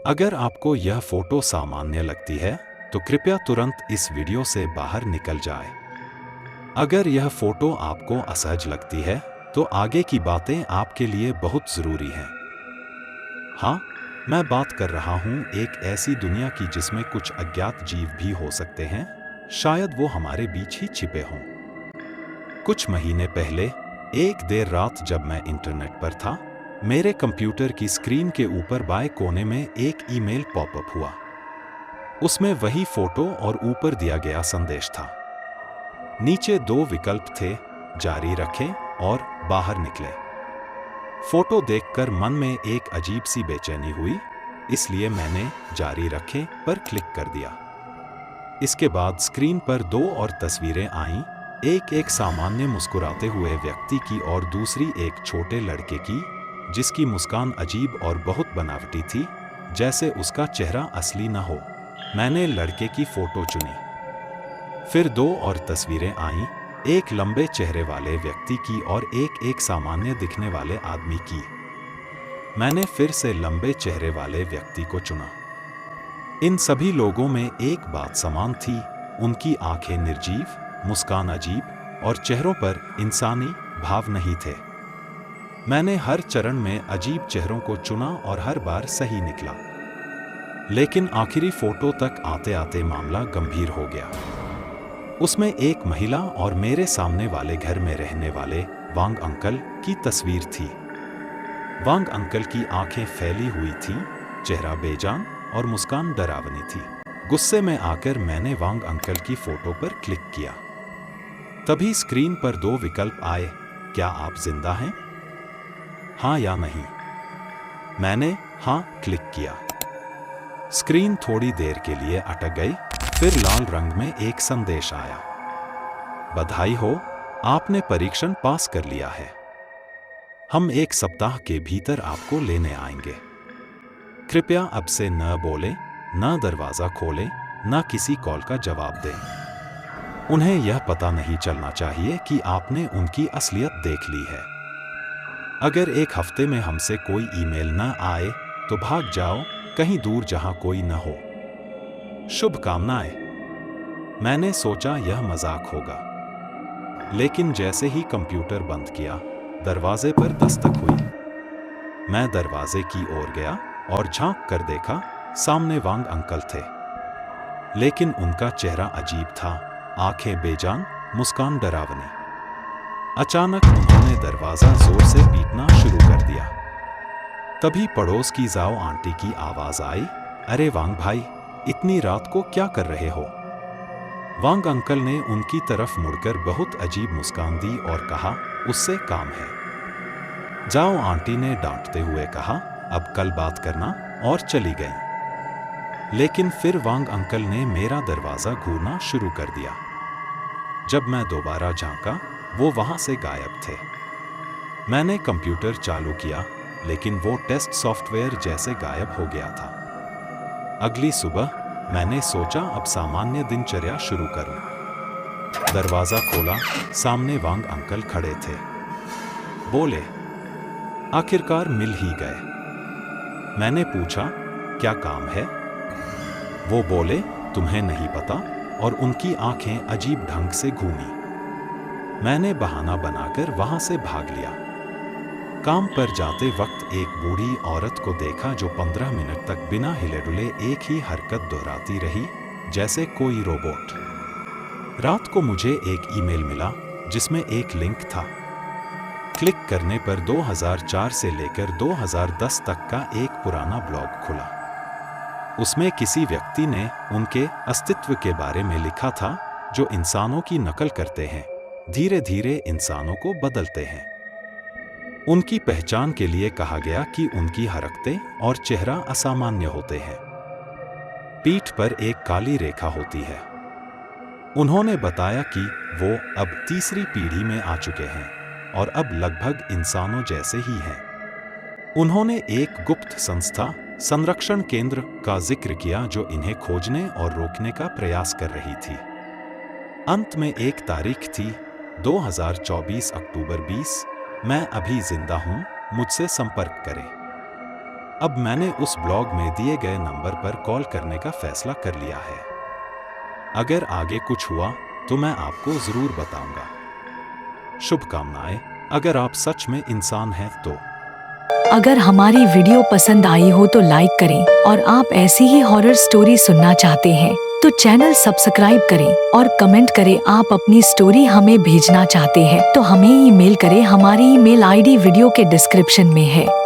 अगर आपको यह फोटो सामान्य लगती है तो कृपया तुरंत इस वीडियो से बाहर निकल जाए। अगर यह फोटो आपको असहज लगती है तो आगे की बातें आपके लिए बहुत जरूरी हैं। हाँ, मैं बात कर रहा हूँ एक ऐसी दुनिया की जिसमें कुछ अज्ञात जीव भी हो सकते हैं, शायद वो हमारे बीच ही छिपे हों। कुछ महीने पहले एक देर रात जब मैं इंटरनेट पर था, मेरे कंप्यूटर की स्क्रीन के ऊपर बाएं कोने में एक ईमेल पॉपअप हुआ। उसमें वही फोटो और ऊपर दिया गया संदेश था। नीचे दो विकल्प थे, जारी रखें और बाहर निकले। फोटो देखकर मन में एक अजीब सी बेचैनी हुई, इसलिए मैंने जारी रखें पर क्लिक कर दिया। इसके बाद स्क्रीन पर दो और तस्वीरें आईं, एक सामान्य मुस्कुराते हुए व्यक्ति की और दूसरी एक छोटे लड़के की, जिसकी मुस्कान अजीब और बहुत बनावटी थी, जैसे उसका चेहरा असली न हो। मैंने लड़के की फोटो चुनी। फिर दो और तस्वीरें आईं, एक लंबे चेहरे वाले व्यक्ति की और एक सामान्य दिखने वाले आदमी की। मैंने फिर से लंबे चेहरे वाले व्यक्ति को चुना। इन सभी लोगों में एक बात समान थी, उनकी आंखें निर्जीव, मुस्कान अजीब और चेहरों पर इंसानी भाव नहीं थे। मैंने हर चरण में अजीब चेहरों को चुना और हर बार सही निकला। लेकिन आखिरी फोटो तक आते आते मामला गंभीर हो गया। उसमें एक महिला और मेरे सामने वाले घर में रहने वाले वांग अंकल की तस्वीर थी। वांग अंकल की आंखें फैली हुई थीं, चेहरा बेजान और मुस्कान डरावनी थी। गुस्से में आकर मैंने वांग अंकल की फोटो पर क्लिक किया। तभी स्क्रीन पर दो विकल्प आए, क्या आप जिंदा हैं? हाँ या नहीं। मैंने हाँ क्लिक किया। स्क्रीन थोड़ी देर के लिए अटक गई, फिर लाल रंग में एक संदेश आया, बधाई हो, आपने परीक्षण पास कर लिया है। हम एक सप्ताह के भीतर आपको लेने आएंगे। कृपया अब से न बोलें, न दरवाजा खोलें, न किसी कॉल का जवाब दें। उन्हें यह पता नहीं चलना चाहिए कि आपने उनकी असलियत देख ली है। अगर एक हफ्ते में हमसे कोई ईमेल न आए तो भाग जाओ, कहीं दूर जहां कोई न हो। शुभकामनाएं। मैंने सोचा यह मजाक होगा, लेकिन जैसे ही कंप्यूटर बंद किया, दरवाजे पर दस्तक हुई। मैं दरवाजे की ओर गया और झांक कर देखा, सामने वांग अंकल थे। लेकिन उनका चेहरा अजीब था, आंखें बेजान, मुस्कान डरावनी। अचानक उन्होंने दरवाजा जोर से पीटना शुरू कर दिया। तभी पड़ोस की जाओ आंटी की आवाज आई, अरे वांग भाई, इतनी रात को क्या कर रहे हो? वांग अंकल ने उनकी तरफ मुड़कर बहुत अजीब मुस्कान दी और कहा, उससे काम है। जाओ आंटी ने डांटते हुए कहा, अब कल बात करना, और चली गई। लेकिन फिर वांग अंकल ने मेरा दरवाजा घूरना शुरू कर दिया। जब मैं दोबारा झांका, वो वहां से गायब थे। मैंने कंप्यूटर चालू किया, लेकिन वो टेस्ट सॉफ्टवेयर जैसे गायब हो गया था। अगली सुबह मैंने सोचा अब सामान्य दिनचर्या शुरू करूं। दरवाजा खोला, सामने वांग अंकल खड़े थे। बोले, आखिरकार मिल ही गए। मैंने पूछा, क्या काम है? वो बोले, तुम्हें नहीं पता, और उनकी आंखें अजीब ढंग से घूमी। मैंने बहाना बनाकर वहां से भाग लिया। काम पर जाते वक्त एक बूढ़ी औरत को देखा जो 15 मिनट तक बिना हिले डुले एक ही हरकत दोहराती रही, जैसे कोई रोबोट। रात को मुझे एक ईमेल मिला जिसमें एक लिंक था। क्लिक करने पर 2004 से लेकर 2010 तक का एक पुराना ब्लॉग खुला। उसमें किसी व्यक्ति ने उनके अस्तित्व के बारे में लिखा था, जो इंसानों की नकल करते हैं, धीरे धीरे इंसानों को बदलते हैं। उनकी पहचान के लिए कहा गया कि उनकी हरकतें और चेहरा असामान्य होते हैं। पीठ पर एक काली रेखा होती है। उन्होंने बताया कि वो अब तीसरी पीढ़ी में आ चुके हैं और अब लगभग इंसानों जैसे ही हैं। उन्होंने एक गुप्त संस्था, संरक्षण केंद्र का जिक्र किया जो इन्हें खोजने और रोकने का प्रयास कर रही थी। अंत में एक तारीख थी, 2024 अक्टूबर 20। मैं अभी जिंदा हूं, मुझसे संपर्क करें। अब मैंने उस ब्लॉग में दिए गए नंबर पर कॉल करने का फैसला कर लिया है। अगर आगे कुछ हुआ तो मैं आपको जरूर बताऊंगा। शुभकामनाएं। अगर आप सच में इंसान हैं तो अगर हमारी वीडियो पसंद आई हो तो लाइक करें, और आप ऐसी ही हॉरर स्टोरी सुनना चाहते हैं तो चैनल सब्सक्राइब करें और कमेंट करें। आप अपनी स्टोरी हमें भेजना चाहते हैं तो हमें ईमेल करें। हमारी ईमेल आईडी वीडियो के डिस्क्रिप्शन में है।